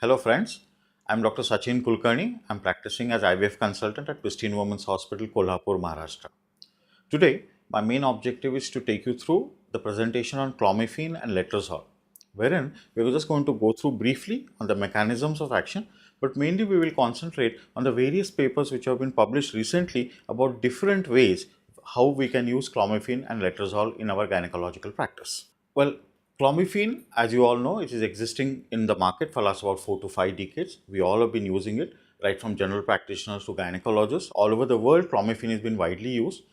Hello friends, I'm Dr. Sachin Kulkarni. I'm practicing as IVF consultant at Pristine Women's Hospital, Kolhapur, Maharashtra. Today, my main objective is to take you through the presentation on clomiphene and letrozole, wherein we're just going to go through briefly on the mechanisms of action, but mainly we will concentrate on the various papers which have been published recently about different ways how we can use clomiphene and letrozole in our gynecological practice. Well, clomiphene, as you all know, it is existing in the market for last about 4 to 5 decades. We all have been using it, right from general practitioners to gynecologists. All over the world, clomiphene has been widely used.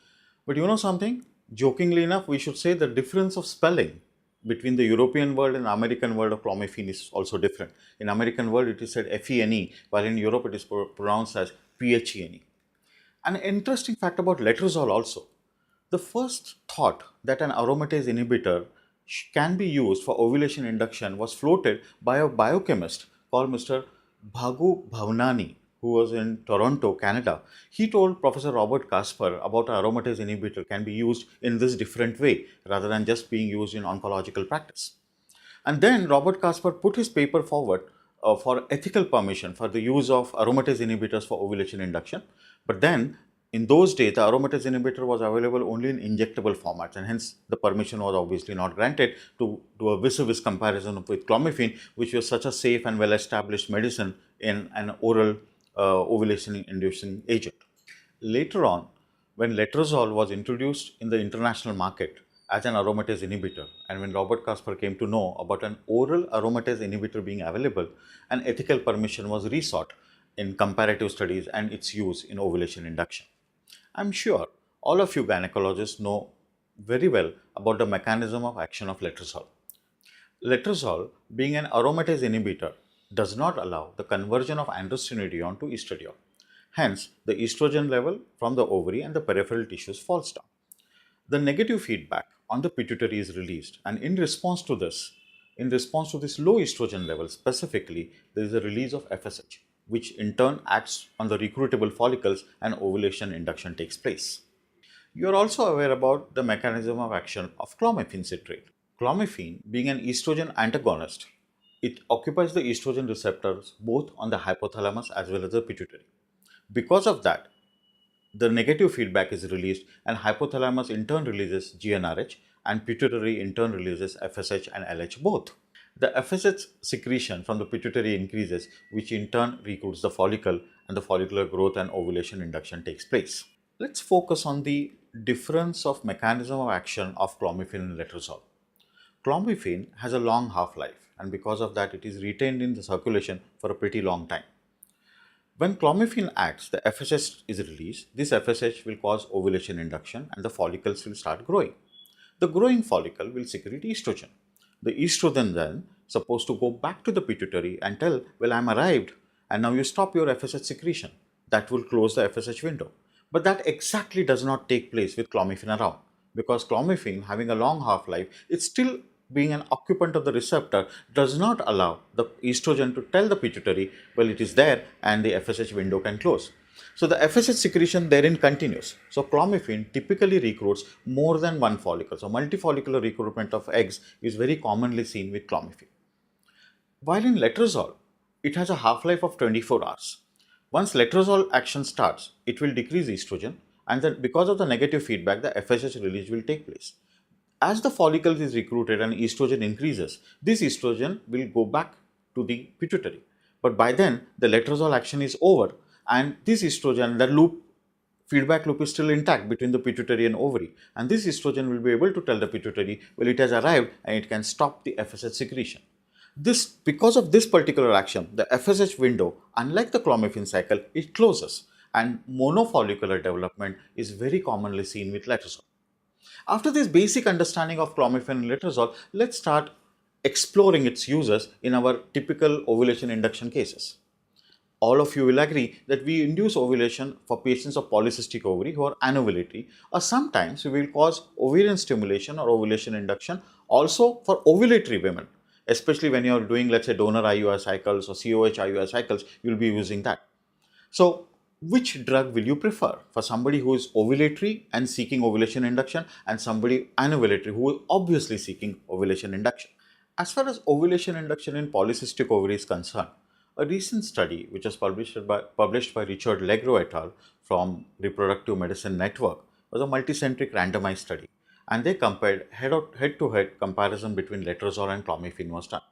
But you know something? Jokingly enough, we should say the difference of spelling between the European world and American world of clomiphene is also different. In American world, it is said F-E-N-E, while in Europe, it is pronounced as P-H-E-N-E. An interesting fact about letrozole also. The first thought that an aromatase inhibitor can be used for ovulation induction was floated by a biochemist called Mr. Bhagu Bhavnani, who was in Toronto, Canada. He told Professor Robert Casper about an aromatase inhibitor can be used in this different way rather than just being used in oncological practice. And then Robert Casper put his paper forward for ethical permission for the use of aromatase inhibitors for ovulation induction. But then in those days, the aromatase inhibitor was available only in injectable formats, and hence the permission was obviously not granted to do a vis-a-vis comparison with clomiphene, which was such a safe and well-established medicine in an oral ovulation-inducing agent. Later on, when letrozole was introduced in the international market as an aromatase inhibitor, and when Robert Casper came to know about an oral aromatase inhibitor being available, an ethical permission was resought in comparative studies and its use in ovulation induction. I'm sure all of you gynecologists know very well about the mechanism of action of letrozole. Letrozole, being an aromatase inhibitor, does not allow the conversion of androstenedione to estradiol. Hence, the estrogen level from the ovary and the peripheral tissues falls down. The negative feedback on the pituitary is released, and in response to this low estrogen level specifically, there is a release of FSH, which in turn acts on the recruitable follicles and ovulation induction takes place. You are also aware about the mechanism of action of clomiphene citrate. Clomiphene, being an estrogen antagonist, it occupies the estrogen receptors both on the hypothalamus as well as the pituitary. Because of that, the negative feedback is released and hypothalamus in turn releases GnRH and pituitary in turn releases FSH and LH both. The FSH secretion from the pituitary increases, which in turn recruits the follicle, and the follicular growth and ovulation induction takes place. Let's focus on the difference of mechanism of action of clomiphene and letrozole. Clomiphene has a long half-life, and because of that it is retained in the circulation for a pretty long time. When clomiphene acts, the FSH is released. This FSH will cause ovulation induction and the follicles will start growing. The growing follicle will secrete estrogen. The estrogen then supposed to go back to the pituitary and tell, well, I'm arrived and now you stop your FSH secretion. That will close the FSH window. But that exactly does not take place with clomiphene around, because clomiphene, having a long half-life, it's still being an occupant of the receptor, does not allow the estrogen to tell the pituitary, well, it is there and the FSH window can close. So the FSH secretion therein continues. So clomiphene typically recruits more than one follicle. So multifollicular recruitment of eggs is very commonly seen with clomiphene. While in letrozole, it has a half-life of 24 hours. Once letrozole action starts, it will decrease estrogen, and then because of the negative feedback, the FSH release will take place. As the follicle is recruited and estrogen increases, this estrogen will go back to the pituitary. But by then, the letrozole action is over, and this estrogen, the feedback loop is still intact between the pituitary and ovary. And this estrogen will be able to tell the pituitary, well, it has arrived and it can stop the FSH secretion. Because of this particular action, the FSH window, unlike the clomiphene cycle, it closes, and monofollicular development is very commonly seen with letrozole. After this basic understanding of clomiphene and letrozole, let's start exploring its uses in our typical ovulation induction cases. All of you will agree that we induce ovulation for patients of polycystic ovary who are anovulatory, or sometimes we will cause ovarian stimulation or ovulation induction also for ovulatory women, especially when you are doing, let's say, donor IUI cycles or COH IUI cycles, you will be using that. So, which drug will you prefer for somebody who is ovulatory and seeking ovulation induction, and somebody anovulatory who is obviously seeking ovulation induction? As far as ovulation induction in polycystic ovary is concerned, A recent study, which was published by Richard Legro et al. From Reproductive Medicine Network, was a multicentric randomized study, and they compared head-to-head comparison between letrozole and clomiphene was done.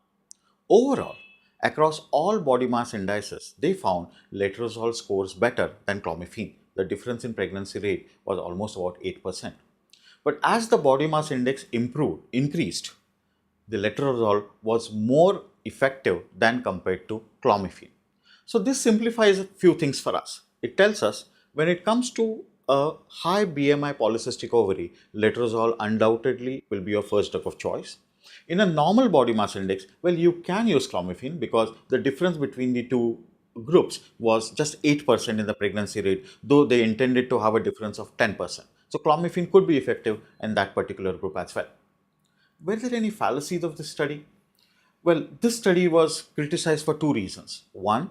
Overall, across all body mass indices, they found letrozole scores better than clomiphene. The difference in pregnancy rate was almost about 8%. But as the body mass index increased, the letrozole was more effective than compared to clomiphene. So this simplifies a few things for us. It tells us when it comes to a high BMI polycystic ovary, letrozole undoubtedly will be your first drug of choice. In a normal body mass index, well, you can use clomiphene because the difference between the two groups was just 8% in the pregnancy rate, though they intended to have a difference of 10%. So clomiphene could be effective in that particular group as well. Were there any fallacies of this study? Well, this study was criticized for two reasons. One,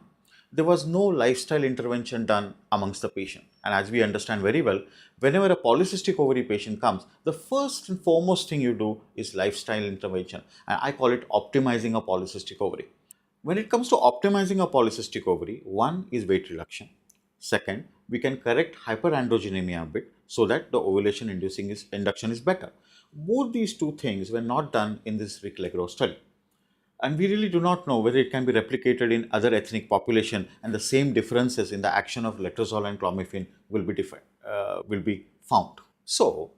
there was no lifestyle intervention done amongst the patient. And as we understand very well, whenever a polycystic ovary patient comes, the first and foremost thing you do is lifestyle intervention. And I call it optimizing a polycystic ovary. When it comes to optimizing a polycystic ovary, one is weight reduction. Second, we can correct hyperandrogenemia a bit so that the ovulation induction is better. Both these two things were not done in this Rick-Legro study. And we really do not know whether it can be replicated in other ethnic population, and the same differences in the action of letrozole and clomiphene will be found. So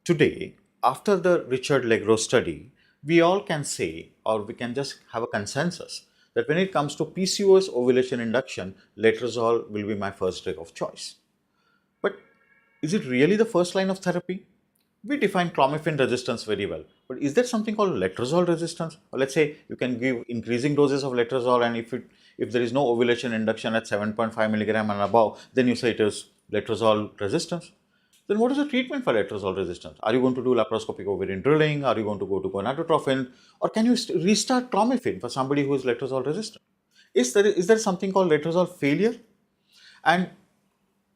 today, after the Richard Legro study, we all can say, or we can just have a consensus, that when it comes to PCOS ovulation induction, letrozole will be my first drug of choice. But is it really the first line of therapy? We define clomiphene resistance very well, but is there something called letrozole resistance? Or let's say you can give increasing doses of letrozole, and if there is no ovulation induction at 7.5 milligram and above, then you say it is letrozole resistance. Then what is the treatment for letrozole resistance? Are you going to do laparoscopic ovarian drilling? Are you going to go to gonadotropin? Or can you restart clomiphene for somebody who is letrozole resistant? Is there something called letrozole failure? And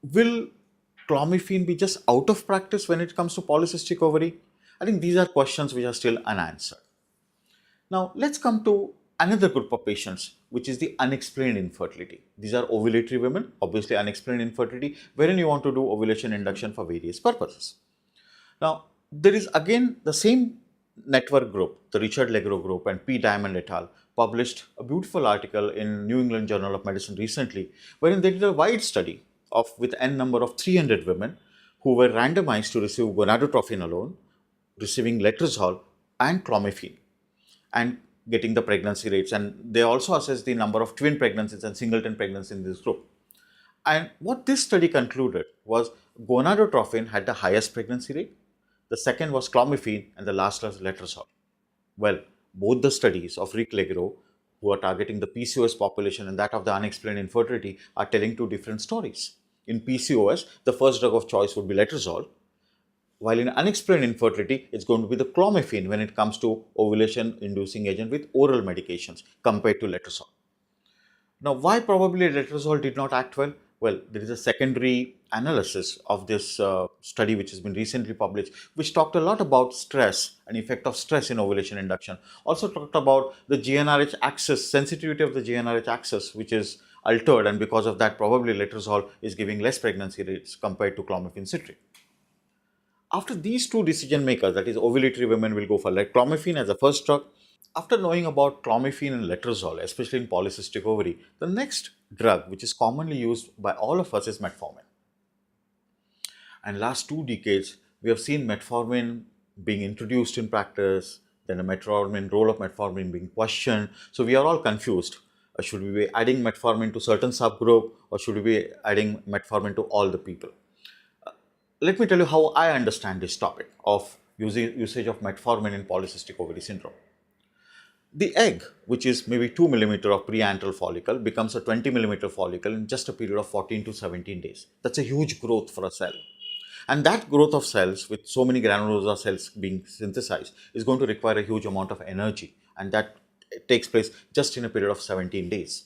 will clomiphene be just out of practice when it comes to polycystic ovary? I think these are questions which are still unanswered. Now, let's come to another group of patients, which is the unexplained infertility. These are ovulatory women, obviously unexplained infertility, wherein you want to do ovulation induction for various purposes. Now, there is again the same network group, the Richard Legro group and P. Diamond et al. Published a beautiful article in New England Journal of Medicine recently, wherein they did a wide study with n number of 300 women who were randomized to receive gonadotropin alone, receiving letrozole and clomiphene, and getting the pregnancy rates. And they also assessed the number of twin pregnancies and singleton pregnancies in this group. And what this study concluded was gonadotropin had the highest pregnancy rate, the second was clomiphene, and the last was letrozole. Well, both the studies of Rick Legro, who are targeting the PCOS population, and that of the unexplained infertility, are telling two different stories. In PCOS, the first drug of choice would be letrozole, while in unexplained infertility, it's going to be the clomiphene when it comes to ovulation inducing agent with oral medications compared to letrozole. Now, why probably letrozole did not act well? Well, there is a secondary analysis of this study which has been recently published, which talked a lot about stress and effect of stress in ovulation induction. Also talked about the GnRH axis, sensitivity of the GnRH axis, which is altered, and because of that, probably letrozole is giving less pregnancy rates compared to clomiphene citrate. After these two decision makers, that is ovulatory women will go for clomiphene as a first drug. After knowing about clomiphene and letrozole, especially in polycystic ovary, the next drug which is commonly used by all of us is metformin. And last 2 decades, we have seen metformin being introduced in practice, then the role of metformin being questioned. So we are all confused. Should we be adding metformin to certain subgroup, or should we be adding metformin to all the people? Let me tell you how I understand this topic of usage of metformin in polycystic ovary syndrome. The egg, which is maybe 2 millimeter of preantral follicle, becomes a 20 millimeter follicle in just a period of 14 to 17 days. That's a huge growth for a cell. And that growth of cells, with so many granulosa cells being synthesized, is going to require a huge amount of energy. And that takes place just in a period of 17 days.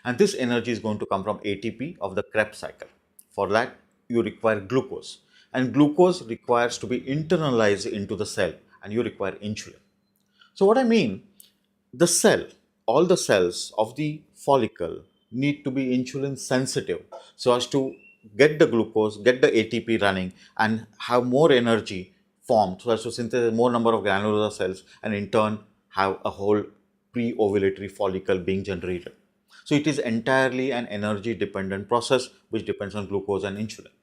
And this energy is going to come from ATP of the Krebs cycle. For that, you require glucose. And glucose requires to be internalized into the cell, and you require insulin. So what I mean, the cell, all the cells of the follicle need to be insulin sensitive so as to get the glucose, get the ATP running, and have more energy formed so as to synthesize more number of granular cells and in turn have a whole pre-ovulatory follicle being generated. So it is entirely an energy dependent process which depends on glucose and insulin.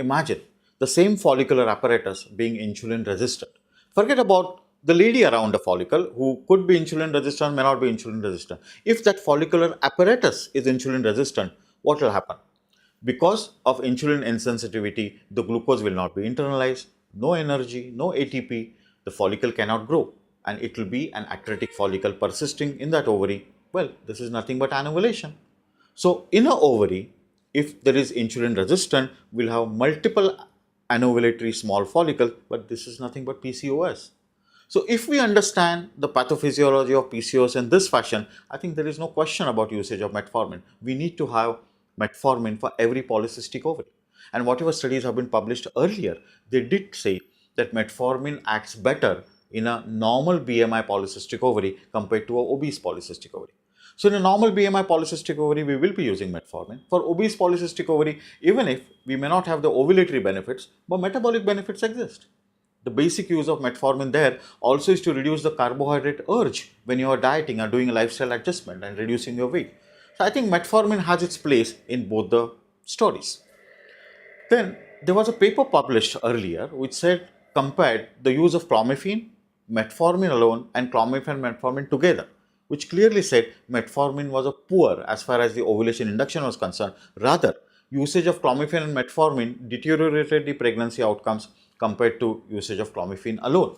Imagine the same follicular apparatus being insulin resistant. Forget about the lady around the follicle who could be insulin resistant, may not be insulin resistant. If that follicular apparatus is insulin resistant, what will happen? Because of insulin insensitivity, the glucose will not be internalized, no energy, no ATP, the follicle cannot grow and it will be an atretic follicle persisting in that ovary. Well, this is nothing but an ovulation. So, in a ovary, if there is insulin resistant, we'll have multiple anovulatory small follicles, but this is nothing but PCOS. So, if we understand the pathophysiology of PCOS in this fashion, I think there is no question about usage of metformin. We need to have metformin for every polycystic ovary. And whatever studies have been published earlier, they did say that metformin acts better in a normal BMI polycystic ovary compared to a obese polycystic ovary. So in a normal BMI polycystic ovary, we will be using metformin. For obese polycystic ovary, even if we may not have the ovulatory benefits, but metabolic benefits exist. The basic use of metformin there also is to reduce the carbohydrate urge when you are dieting or doing a lifestyle adjustment and reducing your weight. So I think metformin has its place in both the stories. Then there was a paper published earlier which said compared the use of clomiphene, metformin alone and clomiphene and metformin together, which clearly said metformin was a poor as far as the ovulation induction was concerned. Rather, usage of clomiphene and metformin deteriorated the pregnancy outcomes compared to usage of clomiphene alone.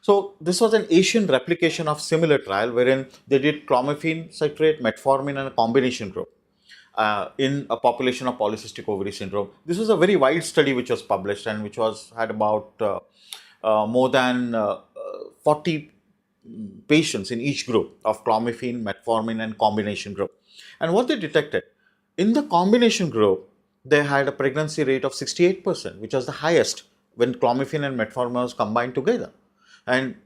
So this was an Asian replication of similar trial wherein they did clomiphene citrate, metformin and a combination group in a population of polycystic ovary syndrome. This was a very wide study which was published and which was had about more than 40 patients in each group of clomiphene, metformin and combination group. And what they detected, in the combination group, they had a pregnancy rate of 68%, which was the highest when clomiphene and metformin was combined together. And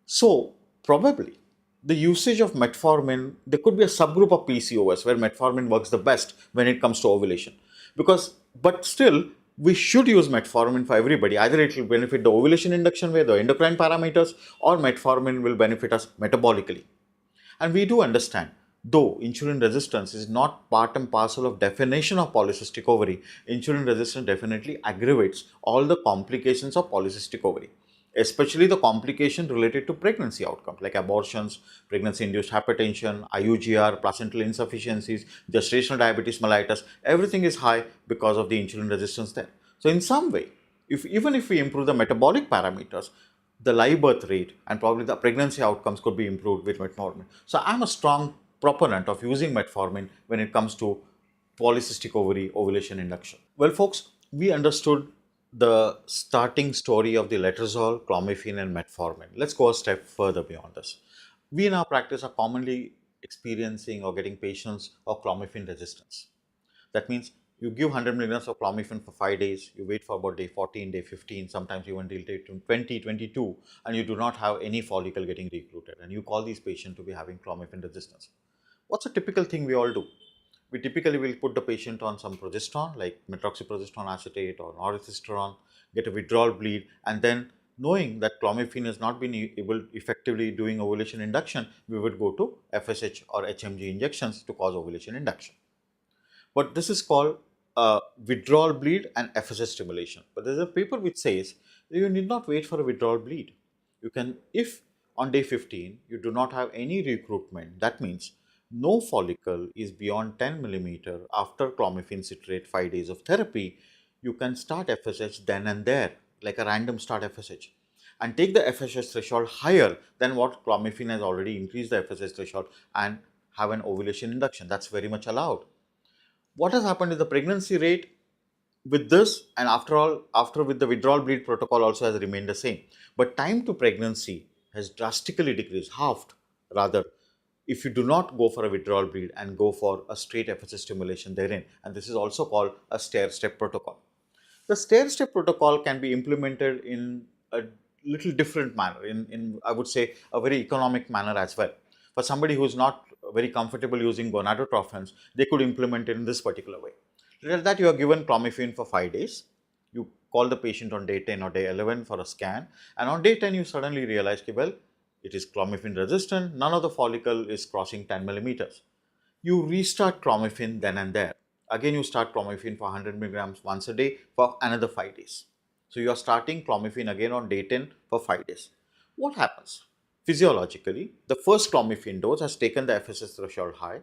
so, probably, the usage of metformin, there could be a subgroup of PCOS where metformin works the best when it comes to ovulation. But still, we should use metformin for everybody. Either it will benefit the ovulation induction way, the endocrine parameters, or metformin will benefit us metabolically. And we do understand, though insulin resistance is not part and parcel of definition of polycystic ovary, insulin resistance definitely aggravates all the complications of polycystic ovary, especially the complication related to pregnancy outcomes like abortions, pregnancy-induced hypertension, IUGR, placental insufficiencies, gestational diabetes mellitus. Everything is high because of the insulin resistance there. So in some way, even if we improve the metabolic parameters, the live birth rate and probably the pregnancy outcomes could be improved with metformin. So I'm a strong proponent of using metformin when it comes to polycystic ovary ovulation induction. Well, folks, we understood the starting story of the letrozole, clomiphene and metformin. Let's go a step further beyond this. We in our practice are commonly experiencing or getting patients of clomiphene resistance. That means you give 100 milligrams of clomiphene for 5 days, you wait for about day 14, day 15, sometimes even till day 20, 22, and you do not have any follicle getting recruited, and you call these patients to be having clomiphene resistance. What's a typical thing we all do? We typically will put the patient on some progesterone like methoxyprogesterone acetate or norethistron, get a withdrawal bleed, and then knowing that clomiphene has not been able effectively doing ovulation induction, we would go to FSH or HMG injections to cause ovulation induction. But this is called withdrawal bleed and FSH stimulation. But there is a paper which says you need not wait for a withdrawal bleed. You can, if on day 15 you do not have any recruitment, that means no follicle is beyond 10 millimeter after clomiphene citrate 5 days of therapy, you can start FSH then and there, like a random start FSH, and take the FSH threshold higher than what clomiphene has already increased the FSH threshold and have an ovulation induction. That's very much allowed. What has happened is the pregnancy rate with this and after with the withdrawal bleed protocol also has remained the same. But time to pregnancy has drastically decreased, halved rather, if you do not go for a withdrawal bleed and go for a straight FSH stimulation therein. And this is also called a stair-step protocol. The stair-step protocol can be implemented in a little different manner, in I would say a very economic manner as well. For somebody who is not very comfortable using gonadotrophins, they could implement it in this particular way. Let that you are given clomiphene for 5 days. You call the patient on day 10 or day 11 for a scan, and on day 10 you suddenly realize that, well, it is clomiphene resistant, none of the follicle is crossing 10 millimeters. You restart clomiphene then and there. Again, you start clomiphene for 100 milligrams once a day for another 5 days. So, you are starting clomiphene again on day 10 for 5 days. What happens? Physiologically, the first clomiphene dose has taken the FSH threshold high,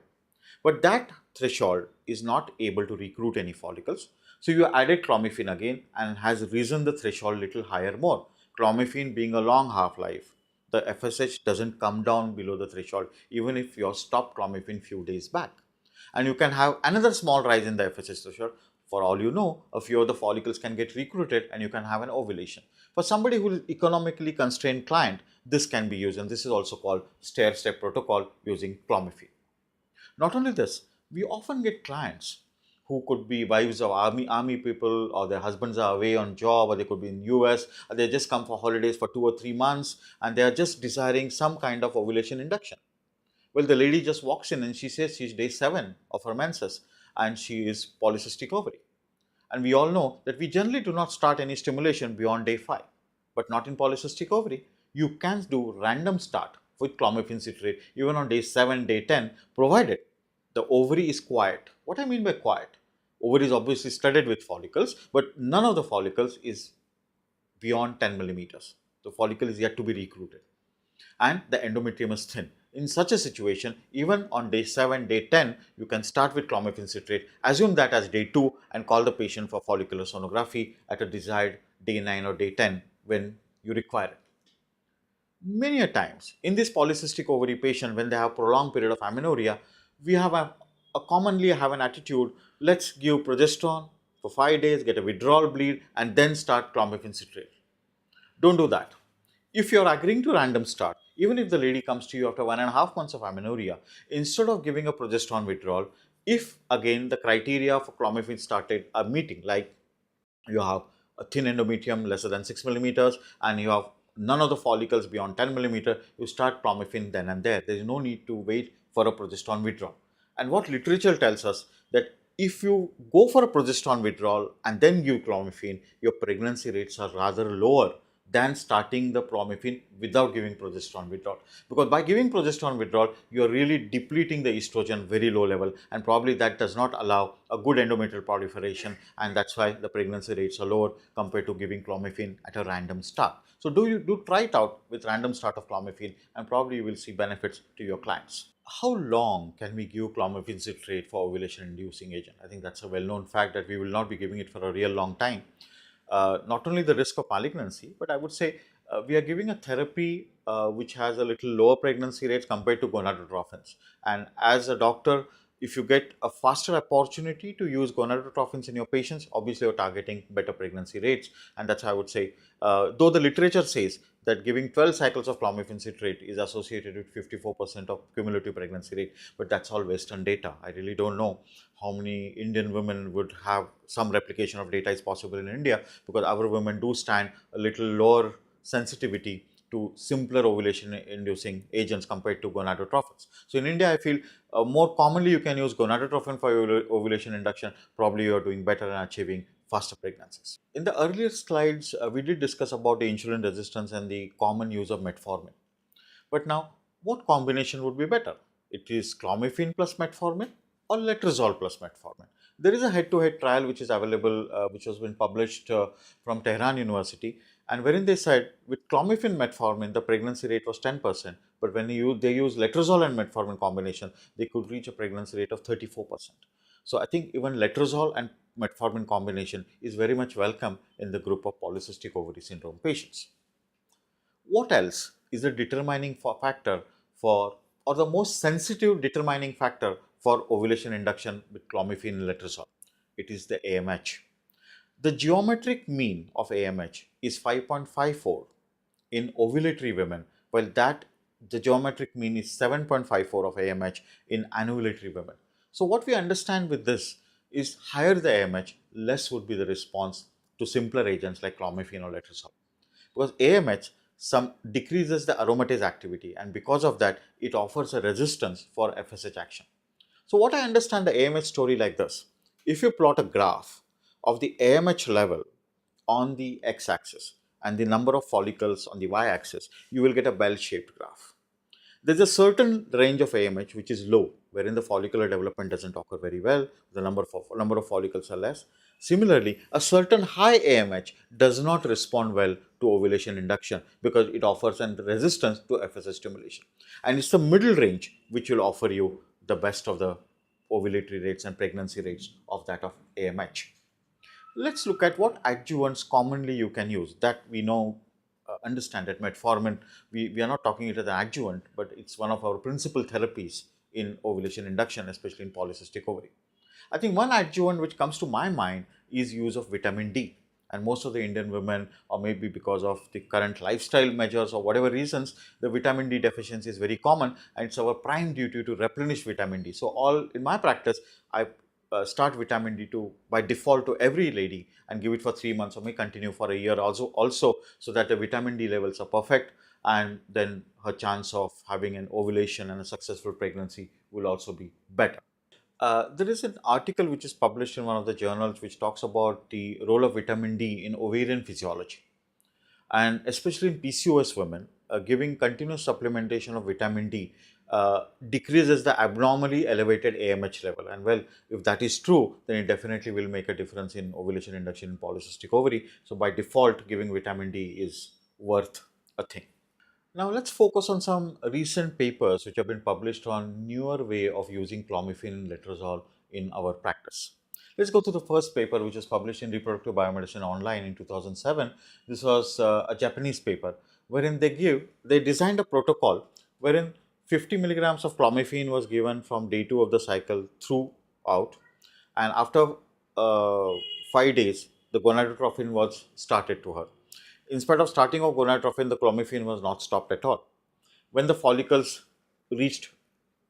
but that threshold is not able to recruit any follicles. So, you added clomiphene again and has risen the threshold little higher more. Clomiphene being a long half-life, the FSH doesn't come down below the threshold even if you have stopped clomiphene few days back. And you can have another small rise in the FSH threshold. For all you know, a few of the follicles can get recruited and you can have an ovulation. For somebody who is economically constrained client, this can be used, and this is also called Stair-Step Protocol using clomiphene. Not only this, we often get clients who could be wives of army people, or their husbands are away on job, or they could be in US, or they just come for holidays for 2 or 3 months and they are just desiring some kind of ovulation induction. Well, the lady just walks in and she says she's day 7 of her menses and she is polycystic ovary. And we all know that we generally do not start any stimulation beyond day 5, but not in polycystic ovary. You can do random start with clomiphene citrate even on day 7, day 10, provided the ovary is quiet. What I mean by quiet? Ovary is obviously studded with follicles, but none of the follicles is beyond 10 millimeters. The follicle is yet to be recruited and the endometrium is thin. In such a situation, even on day 7, day 10, you can start with clomiphene citrate, assume that as day 2 and call the patient for follicular sonography at a desired day 9 or day 10 when you require it. Many a times in this polycystic ovary patient, when they have prolonged period of amenorrhea, we have a commonly have an attitude, let's give progesterone for 5 days, get a withdrawal bleed and then start clomiphene citrate. Don't do that. If you are agreeing to random start, even if the lady comes to you after 1.5 months of amenorrhea, instead of giving a progesterone withdrawal, if again the criteria for clomiphene started are meeting, like you have a thin endometrium lesser than 6 millimeters and you have none of the follicles beyond 10 millimeter, you start clomiphene then and there. There is no need to wait for a progesterone withdrawal. And what literature tells us that if you go for a progesterone withdrawal and then give clomiphene, your pregnancy rates are rather lower than starting the clomiphene without giving progesterone withdrawal. Because by giving progesterone withdrawal, you are really depleting the estrogen very low level, and probably that does not allow a good endometrial proliferation, and that's why the pregnancy rates are lower compared to giving clomiphene at a random start. So do try it out with random start of clomiphene, and probably you will see benefits to your clients. How long can we give clomiphene citrate for ovulation inducing agent? I think that's a well-known fact that we will not be giving it for a real long time. Not only the risk of malignancy, but I would say we are giving a therapy which has a little lower pregnancy rates compared to gonadotrophins. And as a doctor, if you get a faster opportunity to use gonadotrophins in your patients, obviously you're targeting better pregnancy rates. And that's how I would say, though the literature says that giving 12 cycles of clomiphene citrate is associated with 54% of cumulative pregnancy rate, but that's all Western data. I really don't know how many Indian women would have some replication of data is possible in India, because our women do stand a little lower sensitivity to simpler ovulation inducing agents compared to gonadotrophins. So in India, I feel more commonly you can use gonadotrophin for ovulation induction. Probably you are doing better in achieving faster pregnancies. In the earlier slides, we did discuss about the insulin resistance and the common use of metformin. But now, what combination would be better? It is clomiphene plus metformin or letrozole plus metformin. There is a head-to-head trial which is available, which has been published from Tehran University, and wherein they said with clomiphene metformin, the pregnancy rate was 10%, but when they use letrozole and metformin combination, they could reach a pregnancy rate of 34%. So I think even letrozole and metformin combination is very much welcome in the group of polycystic ovary syndrome patients. What else is the determining factor for, or the most sensitive determining factor for ovulation induction with clomiphene and letrozole? It is the AMH. The geometric mean of AMH is 5.54 in ovulatory women, while the geometric mean is 7.54 of AMH in anovulatory women. So what we understand with this is higher the AMH, less would be the response to simpler agents like clomiphene or letrozole. Because AMH some decreases the aromatase activity, and because of that, it offers a resistance for FSH action. So what I understand the AMH story like this: if you plot a graph of the AMH level on the x-axis and the number of follicles on the y-axis, you will get a bell-shaped graph. There's a certain range of AMH which is low, wherein the follicular development doesn't occur very well, the number of follicles are less. Similarly, a certain high AMH does not respond well to ovulation induction because it offers a resistance to FSH stimulation. And it's the middle range which will offer you the best of the ovulatory rates and pregnancy rates of that of AMH. Let's look at what adjuvants commonly you can use that we know, understand that metformin, we are not talking it as an adjuvant, but it's one of our principal therapies in ovulation induction, especially in polycystic ovary. I think one adjuvant which comes to my mind is use of vitamin D. And most of the Indian women, or maybe because of the current lifestyle measures or whatever reasons, the vitamin D deficiency is very common, and it's our prime duty to replenish vitamin D. So, all in my practice, I start vitamin D to by default to every lady and give it for 3 months, or may continue for a year also so that the vitamin D levels are perfect, and then her chance of having an ovulation and a successful pregnancy will also be better. There is an article which is published in one of the journals which talks about the role of vitamin D in ovarian physiology, and especially in PCOS women, giving continuous supplementation of vitamin D decreases the abnormally elevated AMH level. And well, if that is true, then it definitely will make a difference in ovulation induction in polycystic ovary. So by default, giving vitamin D is worth a thing. Now let's focus on some recent papers which have been published on newer way of using clomiphene and letrozole in our practice. Let's go to the first paper, which was published in Reproductive Biomedicine Online in 2007. This was a Japanese paper wherein they designed a protocol wherein 50 milligrams of clomiphene was given from day 2 of the cycle throughout, and after 5 days, the gonadotrophin was started to her. In spite of starting of gonadotrophin, the clomiphene was not stopped at all. When the follicles reached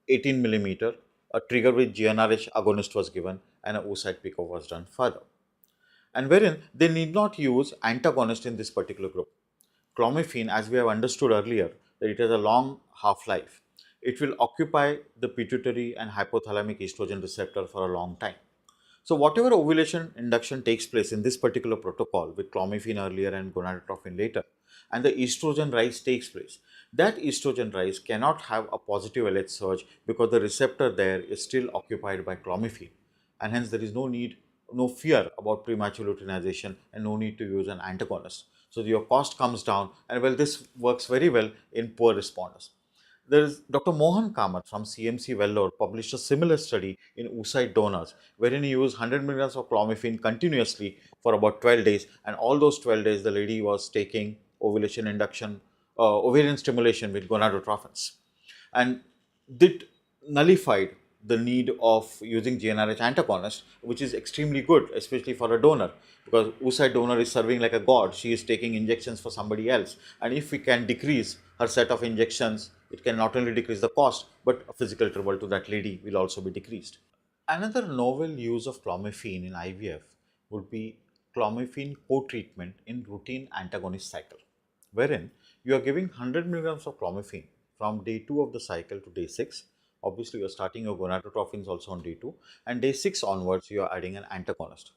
18 millimeter, a trigger with GnRH agonist was given and a oocyte pickup was done further. And wherein they need not use antagonist in this particular group. Clomiphene, as we have understood earlier, that it has a long half-life. It will occupy the pituitary and hypothalamic estrogen receptor for a long time. So whatever ovulation induction takes place in this particular protocol with clomiphene earlier and gonadotropin later, and the estrogen rise takes place, that estrogen rise cannot have a positive LH surge because the receptor there is still occupied by clomiphene, and hence there is no fear about premature luteinization and no need to use an antagonist. So your cost comes down, and well, this works very well in poor responders. There is Dr. Mohan Kamath from CMC Vellore published a similar study in oocyte donors, wherein he used 100 milligrams of clomiphene continuously for about 12 days, and all those 12 days the lady was taking ovulation induction, ovarian stimulation with gonadotrophins, and did nullified the need of using GnRH antagonist, which is extremely good, especially for a donor, because oocyte donor is serving like a god. She is taking injections for somebody else, and if we can decrease her set of injections, it can not only decrease the cost, but a physical trouble to that lady will also be decreased. Another novel use of clomiphene in IVF would be clomiphene co-treatment in routine antagonist cycle, wherein you are giving 100 milligrams of clomiphene from day 2 of the cycle to day 6. Obviously, you are starting your gonadotrophins also on day 2, and day 6 onwards, you are adding an antagonist.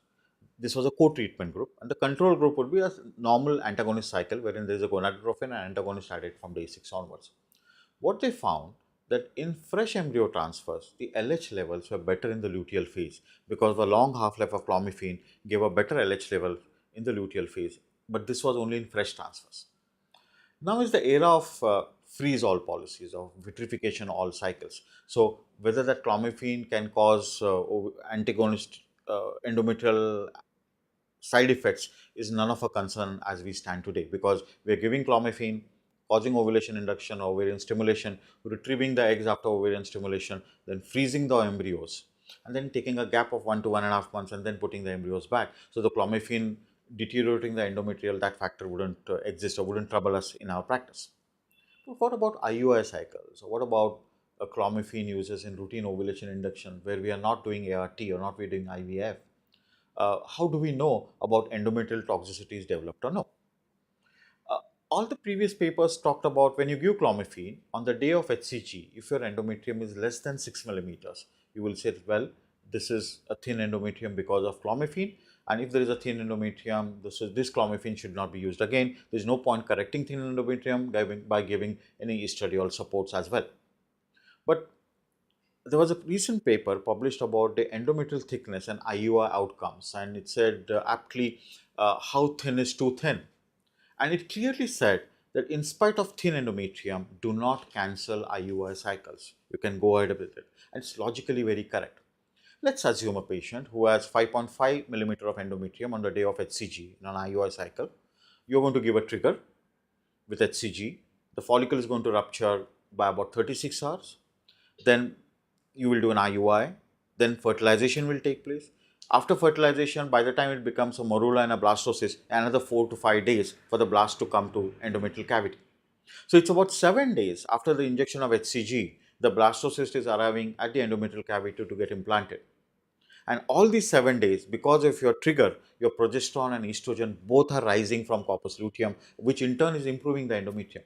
This was a co-treatment group, and the control group would be a normal antagonist cycle, wherein there is a gonadotrophin and antagonist added from day 6 onwards. What they found that in fresh embryo transfers, the LH levels were better in the luteal phase because the long half-life of clomiphene gave a better LH level in the luteal phase, but this was only in fresh transfers. Now is the era of freeze all policies, of vitrification all cycles. So whether that clomiphene can cause antagonist endometrial side effects is none of a concern as we stand today, because we are giving clomiphene, causing ovulation induction or ovarian stimulation, retrieving the eggs after ovarian stimulation, then freezing the embryos, and then taking a gap of 1 to 1.5 months and then putting the embryos back. So the clomiphene deteriorating the endometrial, that factor wouldn't exist or wouldn't trouble us in our practice. But what about IUI cycles? So what about clomiphene uses in routine ovulation induction where we are not doing ART or not we are doing IVF? How do we know about endometrial toxicities developed or no? All the previous papers talked about when you give clomiphene on the day of HCG, if your endometrium is less than 6 millimeters, you will say, well, this is a thin endometrium because of clomiphene. And if there is a thin endometrium, this clomiphene should not be used again. There is no point correcting thin endometrium by giving any estradiol supports as well. But there was a recent paper published about the endometrial thickness and IUI outcomes, and it said aptly how thin is too thin. And it clearly said that in spite of thin endometrium, do not cancel IUI cycles. You can go ahead with it. And it's logically very correct. Let's assume a patient who has 5.5 millimeter of endometrium on the day of HCG in an IUI cycle. You're going to give a trigger with HCG. The follicle is going to rupture by about 36 hours. Then you will do an IUI. Then fertilization will take place. After fertilization, by the time it becomes a morula and a blastocyst, another 4 to 5 days for the blast to come to endometrial cavity. So it's about 7 days after the injection of HCG, the blastocyst is arriving at the endometrial cavity to get implanted. And all these 7 days, because of your trigger, your progesterone and estrogen both are rising from corpus luteum, which in turn is improving the endometrium.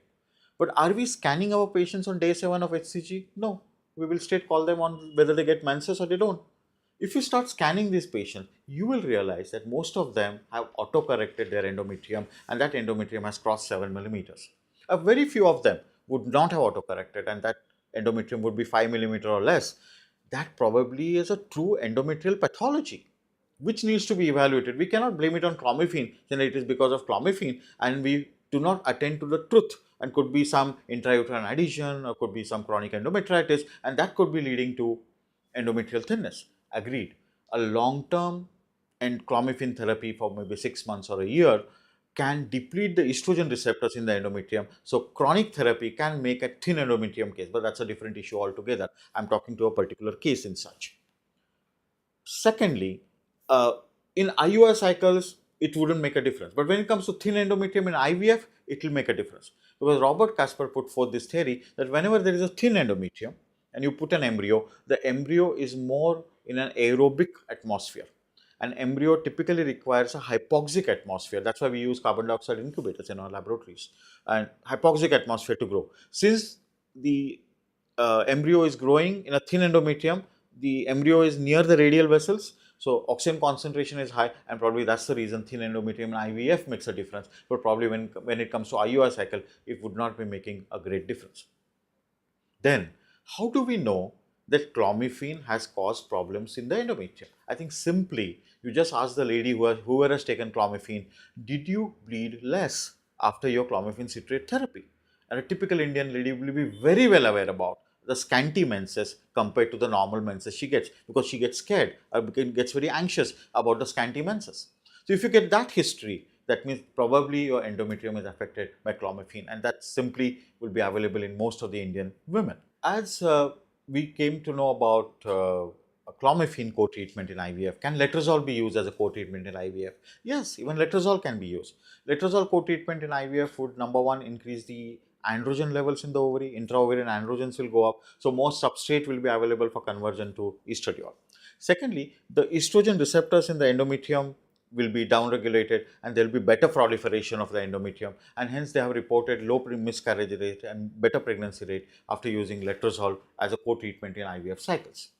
But are we scanning our patients on day 7 of HCG? No. We will straight call them on whether they get menses or they don't. If you start scanning these patients, you will realize that most of them have auto-corrected their endometrium, and that endometrium has crossed 7 millimeters. A very few of them would not have auto-corrected, and that endometrium would be 5 millimeter or less. That probably is a true endometrial pathology, which needs to be evaluated. We cannot blame it on clomiphene, then it is because of clomiphene, and we do not attend to the truth, and could be some intrauterine adhesion or could be some chronic endometritis, and that could be leading to endometrial thinness. Agreed. A long-term and clomiphene therapy for maybe 6 months or a year can deplete the estrogen receptors in the endometrium. So chronic therapy can make a thin endometrium case, but that's a different issue altogether. I'm talking to a particular case in such. Secondly, in IUI cycles, it wouldn't make a difference. But when it comes to thin endometrium in IVF, it will make a difference. Because Robert Casper put forth this theory that whenever there is a thin endometrium and you put an embryo, the embryo is more in an aerobic atmosphere. An embryo typically requires a hypoxic atmosphere. That's why we use carbon dioxide incubators in our laboratories and hypoxic atmosphere to grow. Since the embryo is growing in a thin endometrium, the embryo is near the radial vessels, so oxygen concentration is high, and probably that's the reason thin endometrium in IVF makes a difference. But probably when it comes to IUI cycle, it would not be making a great difference. Then, how do we know that clomiphene has caused problems in the endometrium? I think simply you just ask the lady whoever has taken clomiphene, did you bleed less after your clomiphene citrate therapy? And a typical Indian lady will be very well aware about the scanty menses compared to the normal menses she gets, because she gets scared or gets very anxious about the scanty menses. So if you get that history, that means probably your endometrium is affected by clomiphene, and that simply will be available in most of the Indian women. As we came to know about a clomiphene co-treatment in IVF, can letrozole be used as a co-treatment in IVF? Yes, even letrozole can be used. Letrozole co-treatment in IVF would, number one, increase the androgen levels in the ovary. Intra-ovarian androgens will go up, so more substrate will be available for conversion to estradiol. Secondly, the estrogen receptors in the endometrium will be downregulated, and there will be better proliferation of the endometrium, and hence they have reported low miscarriage rate and better pregnancy rate after using letrozole as a co-treatment in IVF cycles.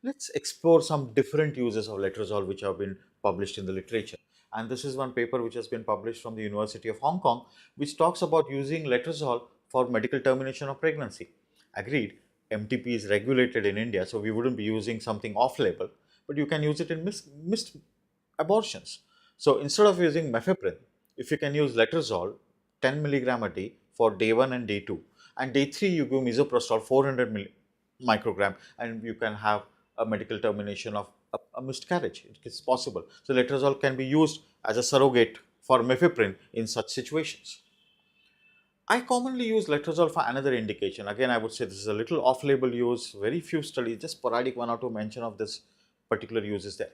Let's explore some different uses of letrozole which have been published in the literature. And this is one paper which has been published from the University of Hong Kong, which talks about using letrozole for medical termination of pregnancy. Agreed, MTP is regulated in India, so we wouldn't be using something off-label, but you can use it in missed abortions. So instead of using mifeprine, if you can use letrozole 10 milligram a day for day 1 and day 2, and day 3 you give misoprostol 400 microgram, and you can have a medical termination of a miscarriage. It is possible. So letrozole can be used as a surrogate for mifeprine in such situations. I commonly use letrozole for another indication. Again, I would say this is a little off-label use, very few studies, just sporadic one or two mention of this particular use is there.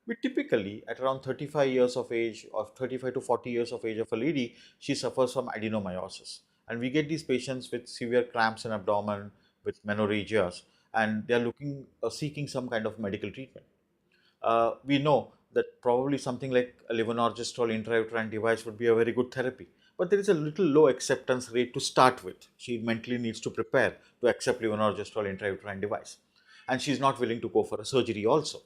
We typically, at around 35 years of age or 35 to 40 years of age of a lady, she suffers from adenomyosis. And we get these patients with severe cramps in abdomen, with menorrhagias, and they are looking or seeking some kind of medical treatment. We know that probably something like a levonorgestrel intrauterine device would be a very good therapy. but there is a little low acceptance rate to start with. She mentally needs to prepare to accept levonorgestrel intrauterine device. And she's not willing to go for a surgery also.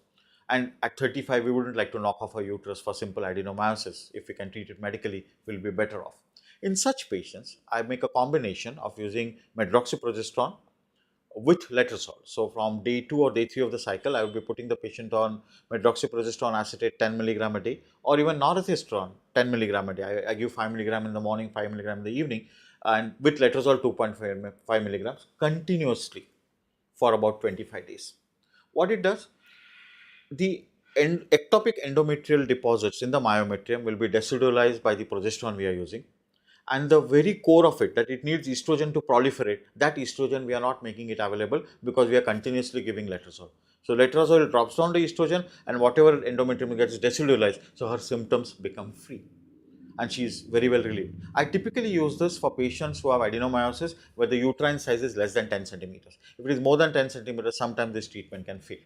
And at 35, we wouldn't like to knock off her uterus for simple adenomyosis. If we can treat it medically, we'll be better off. In such patients, I make a combination of using medroxyprogesterone with letrozole. So from day 2 or day 3 of the cycle, I will be putting the patient on medroxyprogesterone acetate 10 milligram a day, or even norethistron 10 milligram a day. I give 5 milligram in the morning, 5 milligram in the evening, and with letrozole 2.5 milligrams continuously for about 25 days. What it does, the ectopic endometrial deposits in the myometrium will be decellularized by the progesterone we are using, and the very core of it, that it needs estrogen to proliferate, that estrogen we are not making it available because we are continuously giving letrozole. So letrozole drops down the estrogen, and whatever endometrium gets decellularized, so her symptoms become free and she is very well relieved. I typically use this for patients who have adenomyosis where the uterine size is less than 10 centimeters. If it is more than 10 centimeters, sometimes this treatment can fail.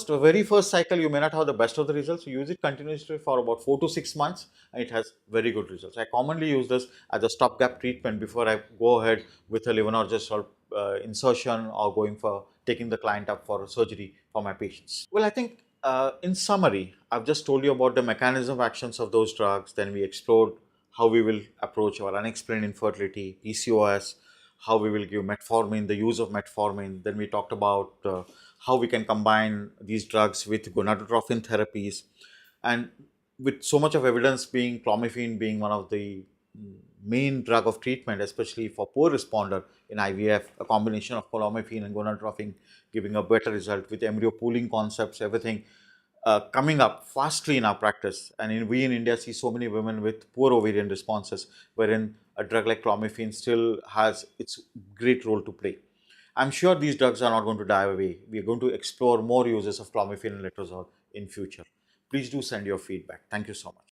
Very first cycle, you may not have the best of the results. You use it continuously for about 4 to 6 months, and it has very good results. I commonly use this as a stopgap treatment before I go ahead with a levonorgestrel insertion or going for taking the client up for surgery for my patients. Well, I think in summary, I've just told you about the mechanism of actions of those drugs. Then we explored how we will approach our unexplained infertility, PCOS, how we will give metformin, the use of metformin. Then we talked about how we can combine these drugs with gonadotrophin therapies. And with so much of evidence being clomiphene being one of the main drug of treatment, especially for poor responder in IVF, a combination of clomiphene and gonadotropin giving a better result with embryo pooling concepts, everything coming up fastly in our practice. And we in India see so many women with poor ovarian responses, wherein a drug like clomiphene still has its great role to play. I'm sure these drugs are not going to die away. We are going to explore more uses of clomiphene and letrozole in future. Please do send your feedback. Thank you so much.